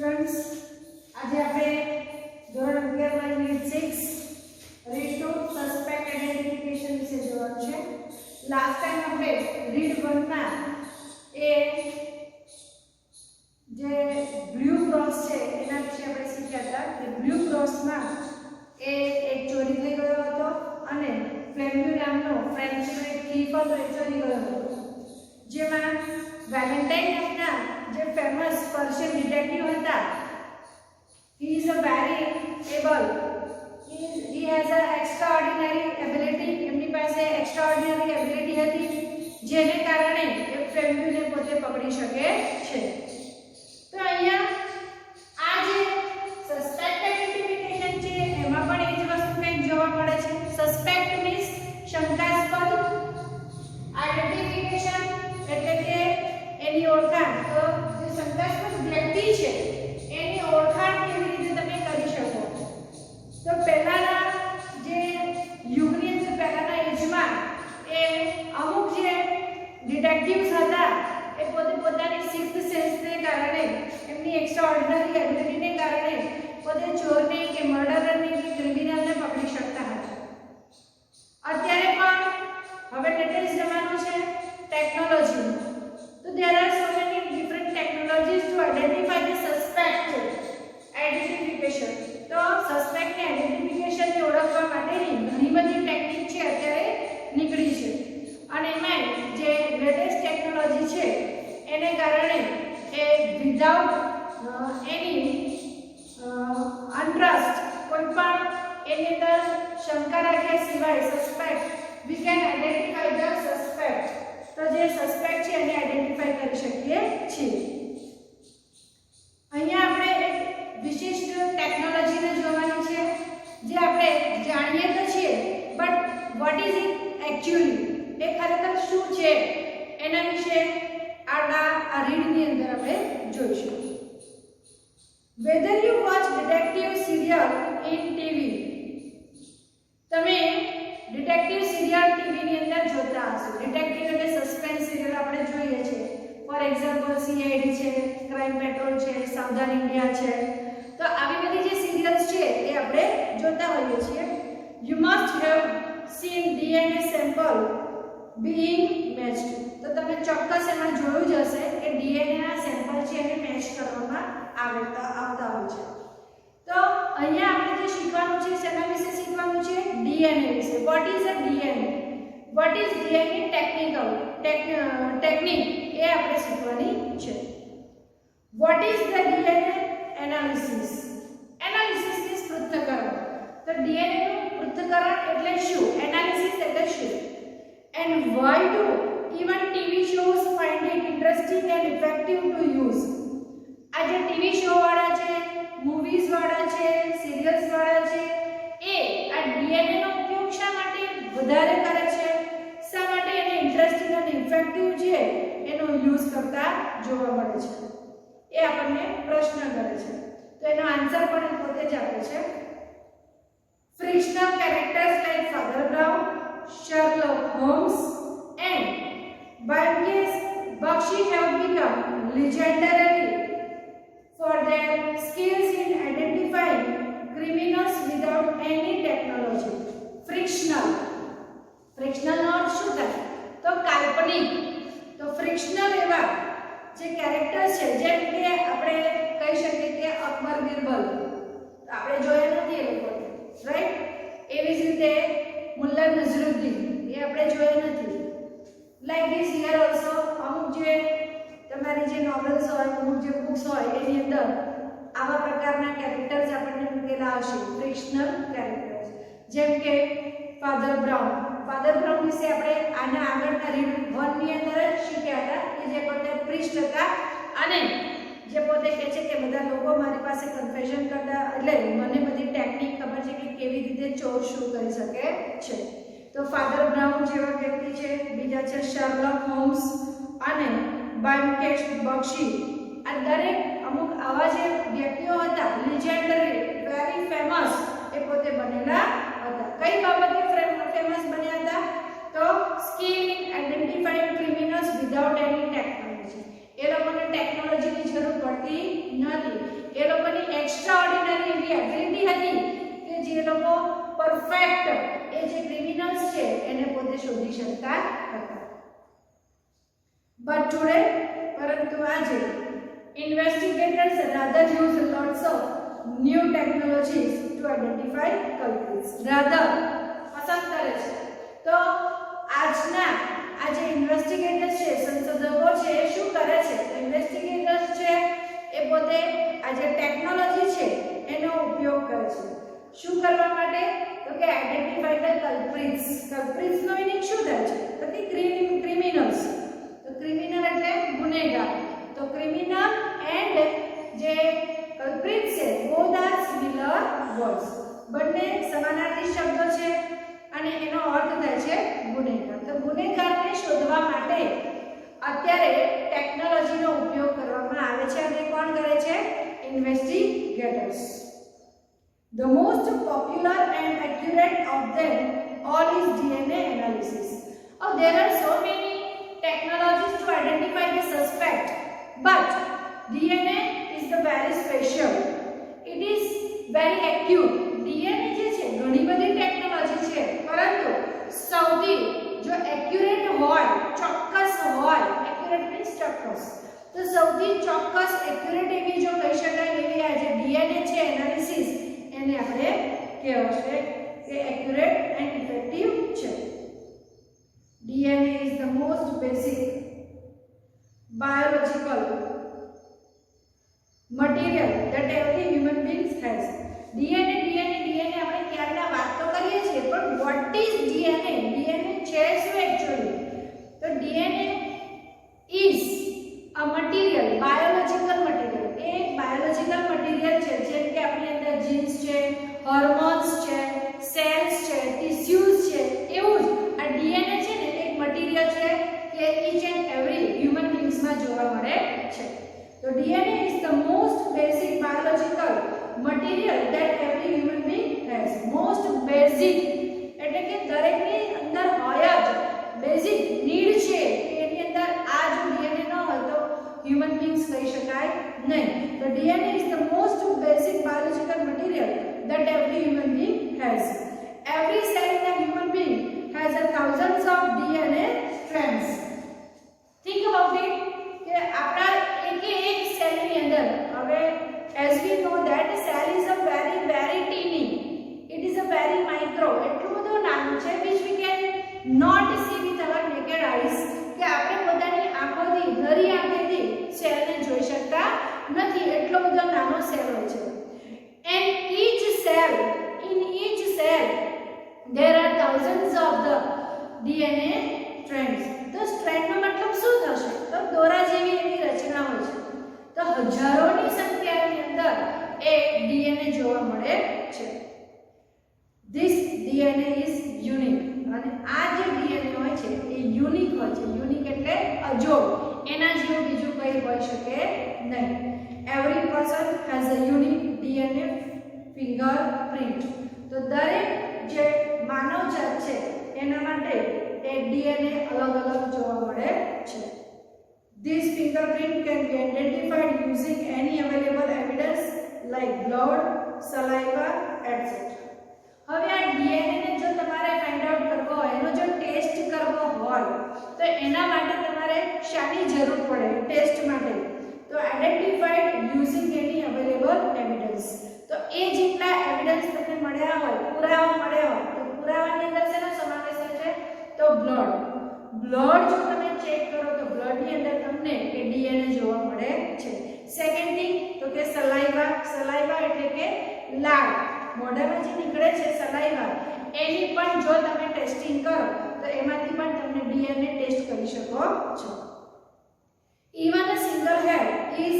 Students આજે આપણે ધોરણ 11 માં unit 6 read to suspect identification વિશે જોવાનું છે. લાસ્ટ ટાઈમ આપણે રીડ 1 માં એ જે બ્લુ ક્રોસ છે એના વિશે આપણે શીખ્યા હતા કે બ્લુ ક્રોસમાં એ એક ચોરી થઈ ગયો હતો અને ફ્લેમ્યુ નામનો ફ્રેન્ચનો એક થીફ હતો એ ચોરી ગયો હતો. જેમાં વેલેન્ટાઇન નામના જે ફેમસ પર્શિયન ડિટેક્ટિવ હતા, he is a very able, he has a extraordinary ability, એમની પાસે extraordinary ability હતી જેને કારણે એ ફ્લેમ્યુને પોતે પકડી શકે છે. તો અહીંયા આ જે સસ્પેક્ટ આઇડેન્ટિફિકેશન છે એમાં પણ એ જ વસ્તુ કંઈક જોવા મળે છે. સસ્પેક્ટ મીન્સ શંકાસ્પદ, આઇડેન્ટિફિકેશન એટલે કે એની ઓળખાણ. તો જે શંકાસ્પદ વ્યક્તિ છે એની ઓળખાણ કેવી રીતે તમે કરી શકો? તો પહેલાના જે યુગની અંદર પહેલાના એજમાં એ અમુક જે ડિટેક્ટિવ્સ હતા એ પોતે પોતાની સિક્સ્થ સેન્સને કારણે, એમની એક્સ્ટ્રાઓર્ડિનરી એબિલિટીને કારણે પોતે ચોરને કે મર્ડરરને કે ક્રિમિનલને પકડી શકતા હતા. અત્યારે પણ હવે લેટેસ્ટ જમાનો છે ટેકનોલોજીનો. તો there are so many different technologies to identify the suspect identification. તો સસ્પેક્ટ ને આઇડેન્ટિફિકેશન ને ઓળખવા માટેની ઘણી બધી ટેકનિક છે અત્યારે નીકળી છે. અને એમાં જે લેટેસ્ટ ટેકનોલોજી છે એને કારણે એ વિધાઉટ એની અનટ્રસ્ટ, કોઈ પણ એની અંદર શંકા રાખ્યા સિવાય suspect we can identify the suspect. તો જે સસ્પેક્ટ છે એને આઇડેન્ટિફાઈ કરી શકીએ છીએ. અહીંયા આપણે એક વિશિષ્ટ ટેકનોલોજીને જોવાની છે જે આપણે જાણીએ તો છીએ, but what is it actually, એ ખરેખર શું છે એના વિશે આ રીડની અંદર આપણે જોઈશું. Whether you watch detective serial in TV, તમે ડિટેક્ટિવ સિરિયલ ટીવી ની અંદર જોતા હશો. ડિટેક્ટિવ એટલે સસ્પેન્સ સિરિયલ આપણે જોઈએ છે. ફોર એક્ઝામ્પલ સીઆઈડી છે, ક્રાઇમ પેટ્રોલ છે, સાવધાન ઇન્ડિયા છે. તો આવી બધી જે સિરિયલ્સ છે એ આપણે જોતા હોઈએ છીએ. You must have seen DNA sample being matched. તો તમે ચોક્કસ એમાં જોયું જ હશે કે DNA ના સેમ્પલ છે એને મેચ કરવામાં આવતા હોય છે. તો અહીંયા આપણે જે શીખવાનું છે શેના વિશે શીખવાનું છે? DNA વિશે. What is a DNA? What is DNA technique એ આપણે શીખવાની છે. What is the DNA analysis? Analysis means પૃથ્થકરણ. તો DNA નું પૃથ્થકરણ એટલે શું? એનાલિસિસ એટલે શું? And why do even TV shows find it interesting and effective to use? આ જે ટીવી શો વાળા છે, મૂવીઝ વાળા છે, સિરિયલ્સ વાળા છે, એ આ DNA નો ઉપયોગ શા માટે વધારે કરે છે? શા માટે એને ઇન્ટરેસ્ટિંગ અને ઇફેક્ટિવ છે એનો યુઝ કરતા જોવા મળે છે? એ આપણને પ્રશ્ન કરે છે. તો એનો આન્સર પણ પોતે જ આપે છે. Frictional characters like father brown, Sherlock Holmes and Bankes Bakshi have become legendary for their skills in identifying criminals without any technology. Frictional નો અર્થ શું થાય? તો કાલ્પનિક. તો ફ્રિક્શનલ એવા જે કેરેક્ટર્સ છે, જેમ કે આપણે કહી શકીએ કે અકબર બિરબલ, આપણે જોયા નથી એ લોકોને, રાઈટ? એવી જ રીતે મુલ્લા નઝરુદ્દીન, એ આપણે જોયા નથી. લાઈક ધીસ હિયર ઓલ્સો અમુક જે તમારી જે નોવેલ્સ હોય, અમુક જે બુક્સ હોય એની અંદર આવા પ્રકારના કેરેક્ટર્સ આપણને મૂકેલા હશે, ફ્રિક્શનલ કેરેક્ટર્સ. જેમ કે ફાધર બ્રાઉન. ફાધર બ્રાઉન વિશે આપણે આના આગળના રીડ 1 ની અંદર જ શીખ્યા હતા કે જે પોતે પ્રિસ્ટ હતા અને જે પોતે કહે છે કે બધા લોકો મારી પાસે કન્ફેશન કરતા, એટલે મને બધી ટેકનિક ખબર છે કે કેવી રીતે ચોર શું કરી શકે છે. તો ફાધર બ્રાઉન જેવા વ્યક્તિ છે. બીજા છે શર્લોક હોમ્સ અને બાન્કેશ બક્ષી. આ દરેક અમુક આવા જે વ્યક્તિઓ હતા, લેજેન્ડરી, વેરી ફેમસ, એ પોતે બનેલા હતા. કઈ બાબતે ફેમસ બન્યા હતા? તો skill in identifying criminals without any technology. એ એ લોકોને ટેકનોલોજીની જરૂર પડતી નથી. એ લોકોની એક્સ્ટ્રા ઓર્ડિનરી એવી એબિલિટી હતી કે જે લોકો પરફેક્ટ એ જે ક્રિમિનલ્સ છે એને પોતે શોધી શકતા હતા. બટ ટુડે, પરંતુ આજે investigators rather use lots of new technologies to identify culprits. rather પસંદ કરે છે. તો આજના આ જે ઇન્વેસ્ટિગેટર્સ છે, સંશોધકો છે, એ શું કરે છે? ઇન્વેસ્ટિગેટર્સ છે એ પોતે આ જે ટેકનોલોજી છે એનો ઉપયોગ કરે છે. શું કરવા માટે? તો કે આઈડેન્ટિફાઈ ધ કલ્પ્રિટ્સ. કલ્પ્રિટ્સ નો મીનિંગ શું થાય છે? તો કે ક્રિમિનલ્સ. તો ક્રિમિનલ એટલે ગુનેગાર. તો ક્રિમિનલ એન્ડ જે કલ્પ્રિટ્સ છે બોથ આર સિમિલર વર્ડ્સ. બંને સમાનાર્થી શબ્દો છે અને એનો અર્થ થાય છે ગુનેગાર. તો ગુનેગારને શોધવા માટે અત્યારે ટેકનોલોજીનો ઉપયોગ કરવામાં આવે છે અને કોણ કરે છે? ઇન્વેસ્ટિગેટર્સ. The most popular and accurate of them all is DNA analysis. There are so many technologies to identify the suspect, but DNA is the very special. It is very accurate. DNA જે છે ઘણી બધી technology છે, પરંતુ સૌથી જો accurate હોય, ચોક્કસ હોય, એક્યુરેટ મીન્સ ચોક્કસ, તો સૌથી ચોક્કસ એક્યુરેટ એવી જો કહી શકાય એવી આ જે DNA છે એનાલિસિસ, એને આપણે કહેવાશે કે એક્યુરેટ એન્ડ ઇફેક્ટિવ છે. DNA is the most basic biological material that every human being has. DNA આપણે ક્યારના વાત તો કરીએ છીએ, પણ what is DNA? DNA છે શું actually? તો DNA is a material, biological material. A biological material છે જેમ કે આપણી અંદર જીન્સ છે, હોર્મોન્સ છે, સેલ્સ છે, ટિશ્યુઝ છે, એવું જ આ DNA છે ને એક મટીરીયલ છે કે each and every human beings માં જોવા મળે છે. તો DNA is the most basic biological material that every human being has. Most basic એટલે કે દરેકની અંદર હોય જ, બેઝિક નીડ છે કે એની અંદર આ જો DNA ન હોય તો human beings કહી શકાય નહીં. તો DNA is the most basic biological material that every human being has. Every cell in a human being has a thousands of DNA strands. Think about it કે આપણા એક સેલની અંદર, હવે as we know that cell is a very teeny, it is a very micro, એટલું બધું નાનું છે which we can not see with our naked eyes, કે આપણે પોતાની આંખોથી, નરી આંખેથી સેલને જોઈ શકતા નથી, એટલો બધો નાનો સેલ હોય છે. And each cell, in each cell there are thousands of the DNA strands. તો સ્ટ્રેન્ડ નો મતલબ શું થશે? તો દોરા જેવી એની રચના હોય છે. તો હજારોની સંખ્યાની અંદર એ DNA જોવા મળે છે. This DNA is unique. અને આ જે DNA હોય છે એ યુનિક હોય છે. યુનિક એટલે અજોડ, એના જેવું બીજું કંઈ હોઈ શકે નહીં. Every person has a unique DNA fingerprint. તો દરેક જે માનવજાત છે એના માટે એ DNA અલગ અલગ જોવા મળે છે. This fingerprint can be identified using any available evidence like blood, saliva, etc. હવે આ DNA ને જો તમારે ફાઇન્ડ આઉટ કરવો હોય, એનો જો ટેસ્ટ કરવો હોય, તો એના માટે તમારે શાની જરૂર પડે ટેસ્ટ માટે? તો આઈડેન્ટિફાઈડ યુઝિંગ એની અવેલેબલ એવિડન્સ. તો એ જેટલા એવિડન્સ તમને મળ્યા હોય, પુરાવા મળ્યા હોય, તો પુરાવાની અંદર શેનો સમાવેશ છે? તો બ્લડ. બ્લડ જો તમે ચેક કરો તો બ્લડની અંદર તમને એ DNA જોવા મળે છે. સેકન્ડ થિંગ તો કે સલાઈવા. સલાઈવા એટલે કે લાળ, મોઢામાં જે નીકળે છે સલાઈવા, એની પણ જો તમે ટેસ્ટિંગ કરો તો એમાંથી પણ તમે DNA ટેસ્ટ કરી શકો છો. Even a single hair is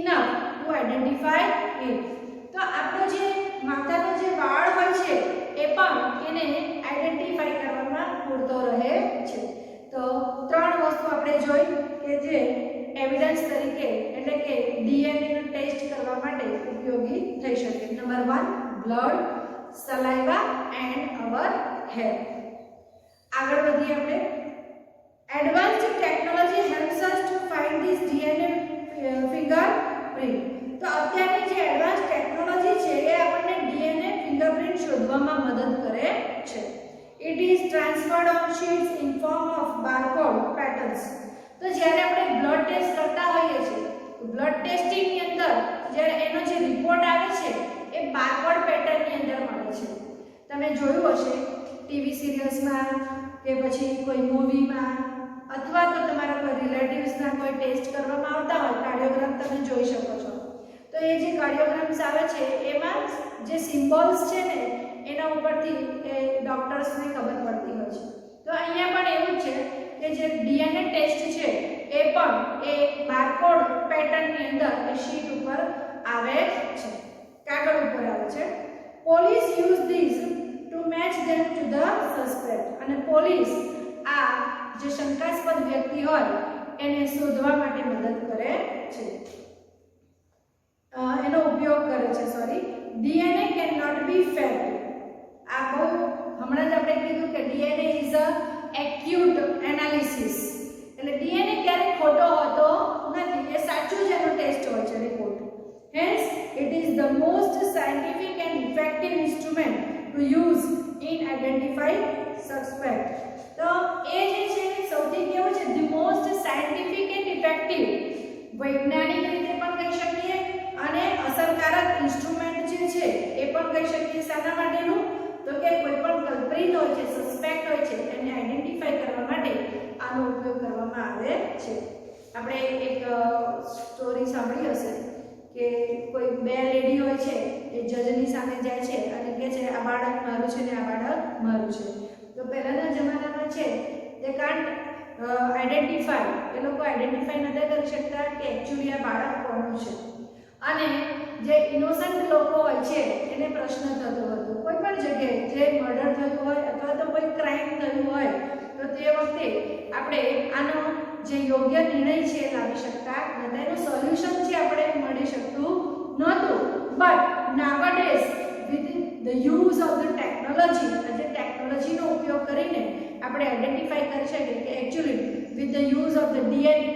enough to identify it. તો આપણો જે માથાનો જે વાળ હોય છે એ પણ એને આઈડેન્ટિફાઈ કરવામાં પૂરતો રહે છે. તો ત્રણ વસ્તુ આપણે જોઈ કે જે એવિડન્સ તરીકે એટલે કે DNA નો ટેસ્ટ કરવા માટે ઉપયોગી થઈ શકે. Number 1 blood, saliva and hour hair. આગળ વધીએ આપણે. Advanced technology helps us to find this DNA fingerprint. તો અત્યારની જે એડવાન્સ ટેકનોલોજી છે એ આપણને ડીએનએ ફિંગરપ્રિન્ટ શોધવામાં મદદ કરે છે. It is transferred on sheets in form of barcode patterns. તો જ્યારે આપણે બ્લડ ટેસ્ટ કરતા હોઈએ છીએ તો બ્લડ ટેસ્ટિંગ ની અંદર જ્યારે એનો જે રિપોર્ટ આવે છે એ બારકોડ પેટર્ન ની અંદર મળે છે. તમે જોયું હશે ટીવી સિરિયલ્સમાં કે પછી કોઈ મૂવીમાં અથવા તો તમારા કોઈ રિલેટિવ્સના કોઈ ટેસ્ટ કરવામાં આવતા હોય કાર્ડિયોગ્રામ તમે જોઈ શકો છો. તો એ જે કાર્ડિયોગ્રામ્સ આવે છે એમાં જે સિમ્બોલ્સ છે ને એના ઉપરથી એ ડોક્ટર્સને ખબર પડતી હોય છે. તો અહીંયા પણ એવું છે કે જે ડીએનએ ટેસ્ટ છે એ પણ એ બારકોડ પેટર્નની અંદર એ શીટ ઉપર આવે છે, કાગળ ઉપર આવે છે. Police use this to match them to the suspect. અને પોલીસ આ જે શંકાસ્પદ વ્યક્તિ હોય એને શોધવા માટે મદદ કરે છે, એનો ઉપયોગ કરે છે. DNA can not be faked. આ બહુ હમણાં જ આપણે કીધું કે DNA is a accurate analysis. એટલે ડીએનએ ક્યારેય ખોટો હોતો નથી, એ સાચું જ એનો ટેસ્ટ હોય છે, report. Hence it is the most scientific and effective instrument to use in identify suspect. તો એ જે છે સૌથી કેવું છે the most scientific and effective, વૈજ્ઞાનિક રીતે પણ કહી શકીએ અને અસરકારક ઇન્સ્ટ્રુમેન્ટ જે છે એ પણ કહી શકીએ. શાના માટેનું? તો કે કોઈ પણ કલ્પ્રિટ હોય છે, સસ્પેક્ટ હોય છે, એને આઈડેન્ટિફાઈ કરવા માટે આનો ઉપયોગ કરવામાં આવે છે. આપણે એક સ્ટોરી સાંભળી હશે કે કોઈ બે લેડી હોય છે એ જજની સામે જાય છે અને કહે છે આ બાળક મારું છે ને આ બાળક મારું છે. તો પહેલાના જમાનામાં છે they can't identify, એ લોકો આઈડેન્ટિફાઈ નથી કરી શકતા કે એક્ચ્યુઅલી આ બાળક કોનું છે. અને જે ઇનોસન્ટ લોકો હોય છે એને પ્રશ્ન થતો હતો કોઈ પણ જગ્યાએ જે મર્ડર થયું હોય અથવા તો કોઈ ક્રાઇમ થયું હોય તો તે વખતે આપણે આનો જે યોગ્ય નિર્ણય છે લાવી શકતા નહોતા, એનું સોલ્યુશન છે આપણે મળી શકતું નહોતું. But nowadays with the use of the technology, આજે ટેકનોલોજીનો ઉપયોગ કરીને આપણે આઈડેન્ટિફાઈ કરી શકીએ કે actually with the use of the DNA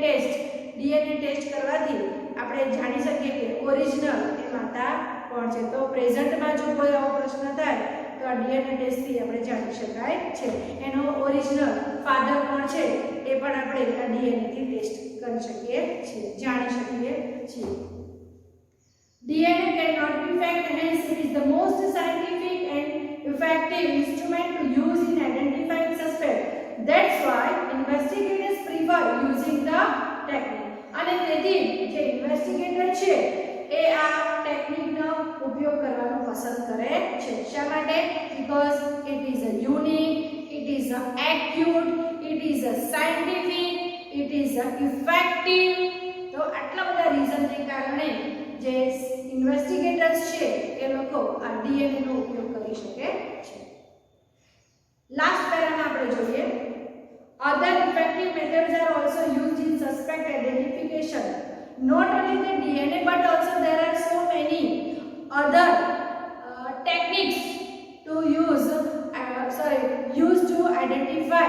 test કરવાથી આપણે જાણી શકીએ કે ઓરિજિનલ એ માતા કોણ છે. તો પ્રેઝન્ટમાં જો કોઈ આવો પ્રશ્ન થાય તો આ ડીએનએ ટેસ્ટથી આપણે જાણી શકાય છે એનો ઓરિજિનલ ફાધર કોણ છે એ પણ આપણે આ ડીએનએથી ટેસ્ટ કરી શકીએ છીએ, જાણી શકીએ છીએ. DNA cannot be fact, hence it is the most scientific and effective instrument to use in identifying suspect. That's why investigators prefer using the technique. અને તેથી જે ઇન્વેસ્ટિગેટર છે એ આ ટેકનિકનો ઉપયોગ કરવાનો પસંદ કરે છે. શા માટે? Because it is a unique, it is a acute, it is a scientific, it is a effective. તો આટલા બધા રીઝનને કારણે જે ઇન્વેસ્ટિગેટર્સ છે એ લોકો આ ડીએનએ નો ઉપયોગ કરી શકે છે. લાસ્ટ પેરામાં આપણે જોઈએ other effective methods are also used in suspect identification. Not only the DNA but also there are so many other techniques to use to identify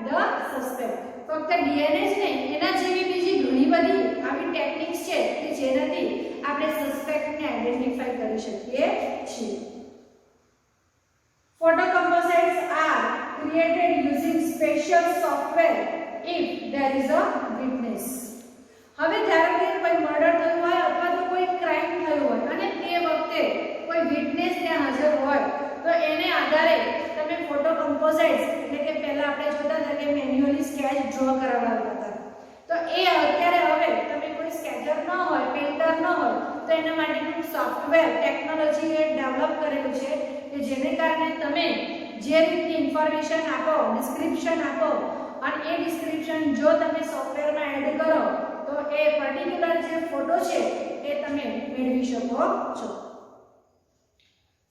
the suspect. ફક્ત ડીએનએ જ નહીં, એના જેવી બીજી ઘણી બધી આવી ટેકનિક્સ છે કે જેનાથી આપણે સસ્પેક્ટને આઈડેન્ટિફાઈ કરી શકીએ છીએ. Photo composites are created using special software if there is a witness. હવે ધારો કે કોઈ મર્ડર થયું હોય અથવા તો કોઈ ક્રાઇમ થયું હોય અને તે વખતે કોઈ વિટનેસ ત્યાં હાજર હોય તો એને આધારે તમે ફોટો કમ્પોઝાઇટ્સ એટલે કે પહેલા આપણે જોતા હતા કે મેન્યુઅલી સ્કેચ ડ્રો કરાવતા હતા, તો એ અત્યારે હવે તમે કોઈ સ્કેચર ન હોય, પેઇન્ટર ન હોય તો એના માટેનું સોફ્ટવેર ટેકનોલોજી એ ડેવલપ કરેલું છે કે જેને કારણે તમે જે રીતની ઇન્ફોર્મેશન આપો, ડિસ્ક્રિપ્શન આપો અને એ ડિસ્ક્રિપ્શન જો તમે સોફ્ટવેરમાં એડ કરો તો એ પર્ટિક્યુલર જે ફોટો છે એ તમે મેળવી શકો છો.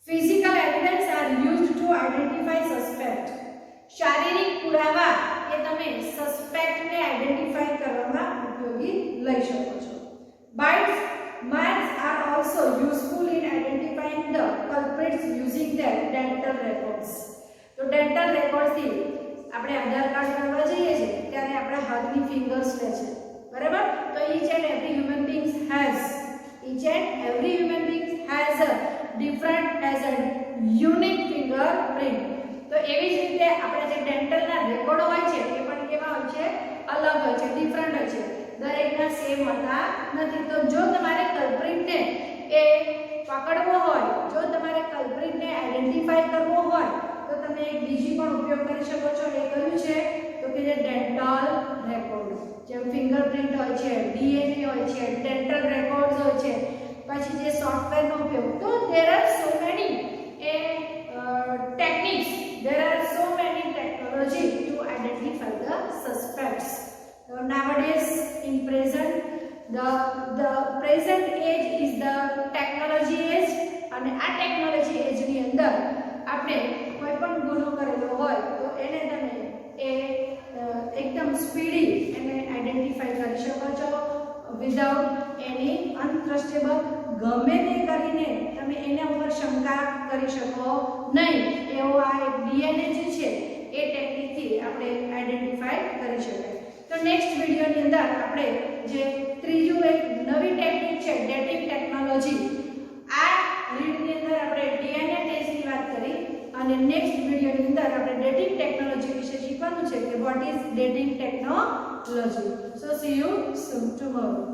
Physical evidence are used to identify suspect. શારીરિક પુરાવા એ તમે સસ્પેક્ટને આઈડેન્ટિફાઈ કરવામાં ઉપયોગી લઈ શકો છો. Bytes marks are also useful in identifying the culprits using their dental records. તો dental records થી આપણે આધાર કાર્ડ કરવા જઈએ છીએ ત્યારે આપણા હાથની ફિંગર્સ લે છે, બરાબર? તો each and every human being has a different, has a unique fingerprint. તો એવી જ રીતે આપણે જે ડેન્ટલના રેકોર્ડ હોય છે એ પણ કેવા હોય છે? અલગ હોય છે, ડિફરન્ટ હોય છે, દરેકના સેમ હોતા નથી. તો જો તમારે કલ્પ્રિટને એ પકડવો હોય, જો તમારે કલ્પ્રિટને આઈડેન્ટિફાઈ કરવો હોય તો તમે એક બીજી પણ ઉપયોગ કરી શકો છો. એ કયું છે? તો કે જે ડેન્ટલ રેકોર્ડ, જેમ ફિંગરપ્રિન્ટ હોય છે, ડીએનએ હોય છે, ડેન્ટલ રેકોર્ડ્સ હોય છે, પછી જે સોફ્ટવેરનો ઉપયોગ. તો there are so many techniques, there are so many technology to identify the suspects. Nowadays in present the present age is the technology age, અને આ ટેકનોલોજી એજ ની અંદર આપણે કોઈ પણ ગુનો કરેલો હોય તો એને તમે એકદમ સ્પીડી એને આઈડેન્ટિફાઈ કરી શકો છો વિધાઉટ એની અનટ્રસ્ટેબલ. ગમે તે કરીને તમે એના ઉપર શંકા કરી શકો નહીં. એવો આ એક ડીએનએ જે છે એ ટેકનિકથી આપણે આઈડેન્ટિફાઈ કરી શકાય. તો નેક્સ્ટ વિડીયોની અંદર આપણે જે ત્રીજું એક નવી ટેકનિક છે ડેટિંગ ટેકનોલોજી, આ રીડની અંદર આપણે ડીએનએ ટેસ્ટની વાત કરી અને નેક્સ્ટ વિડીયોની અંદર આપણે ડેટિંગ ટેકનોલોજી વિશે શીખવાનું છે કે what is dating technology. So C you soon tomorrow.